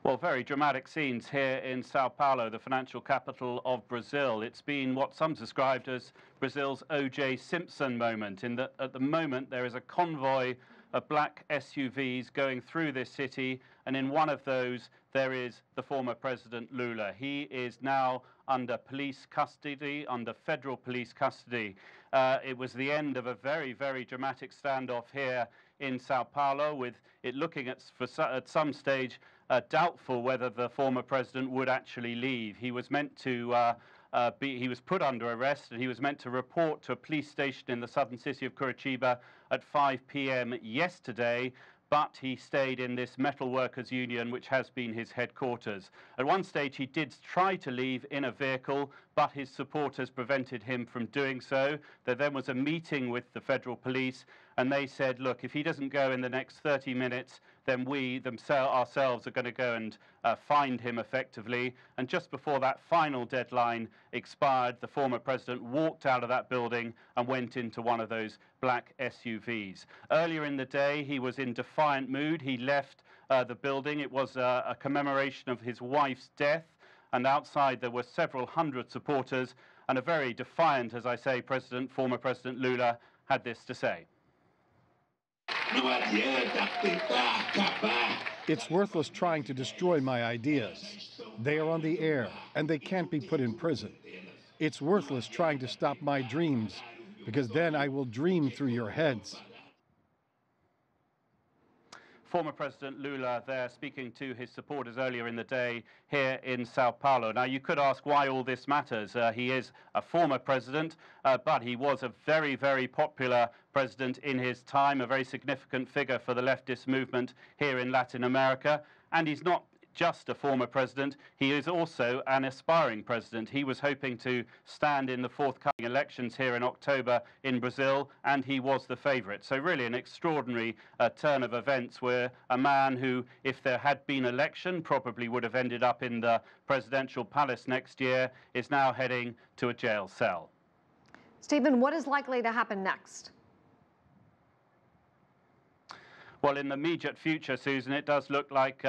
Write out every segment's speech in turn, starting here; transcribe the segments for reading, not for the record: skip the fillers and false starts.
Well, very dramatic scenes here in Sao Paulo, the financial capital of Brazil. It's been what some described as Brazil's O.J. Simpson moment, in that at the moment there is a convoy of black SUVs going through this city, and in one of those there is the former President Lula. He is now under police custody, under federal police custody. It was the end of a very, very dramatic standoff here in Sao Paulo, with it looking at some stage doubtful whether the former president would actually leave. He was meant to he was put under arrest, and he was meant to report to a police station in the southern city of Curitiba at 5 p.m. yesterday, but he stayed in this metal workers union, which has been his headquarters. At one stage, he did try to leave in a vehicle, but his supporters prevented him from doing so. There then was a meeting with the federal police, and they said, look, if he doesn't go in the next 30 minutes, then we ourselves are going to go and find him effectively. And just before that final deadline expired, the former president walked out of that building and went into one of those black SUVs. Earlier in the day, he was in defiant mood. He left the building. It was a commemoration of his wife's death, and outside there were several hundred supporters, and a very defiant, as I say, former President Lula had this to say. It's worthless trying to destroy my ideas. They are on the air, and they can't be put in prison. It's worthless trying to stop my dreams, because then I will dream through your heads. Former President Lula there speaking to his supporters earlier in the day here in Sao Paulo. Now, you could ask why all this matters. He is a former president, but he was a very, very popular president in his time, a very significant figure for the leftist movement here in Latin America. And he's not just a former president, he is also an aspiring president. He was hoping to stand in the forthcoming elections here in October in Brazil, and he was the favorite. So really an extraordinary turn of events, where a man who, if there had been election, probably would have ended up in the presidential palace next year, is now heading to a jail cell. Stephen, what is likely to happen next? Well, in the immediate future, Susan, it does look like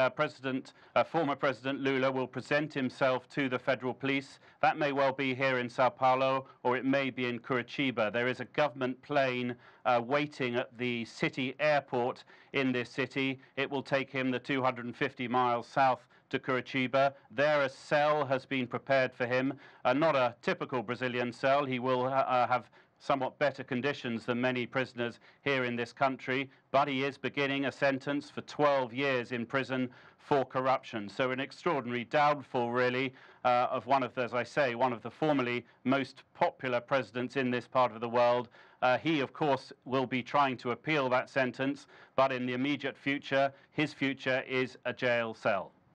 former President Lula will present himself to the federal police. That may well be here in Sao Paulo, or it may be in Curitiba. There is a government plane waiting at the city airport in this city. It will take him the 250 miles south to Curitiba. There a cell has been prepared for him, not a typical Brazilian cell. He will have somewhat better conditions than many prisoners here in this country, but he is beginning a sentence for 12 years in prison for corruption. So an extraordinary downfall, really, of one of the formerly most popular presidents in this part of the world. He, of course, will be trying to appeal that sentence, but in the immediate future, his future is a jail cell.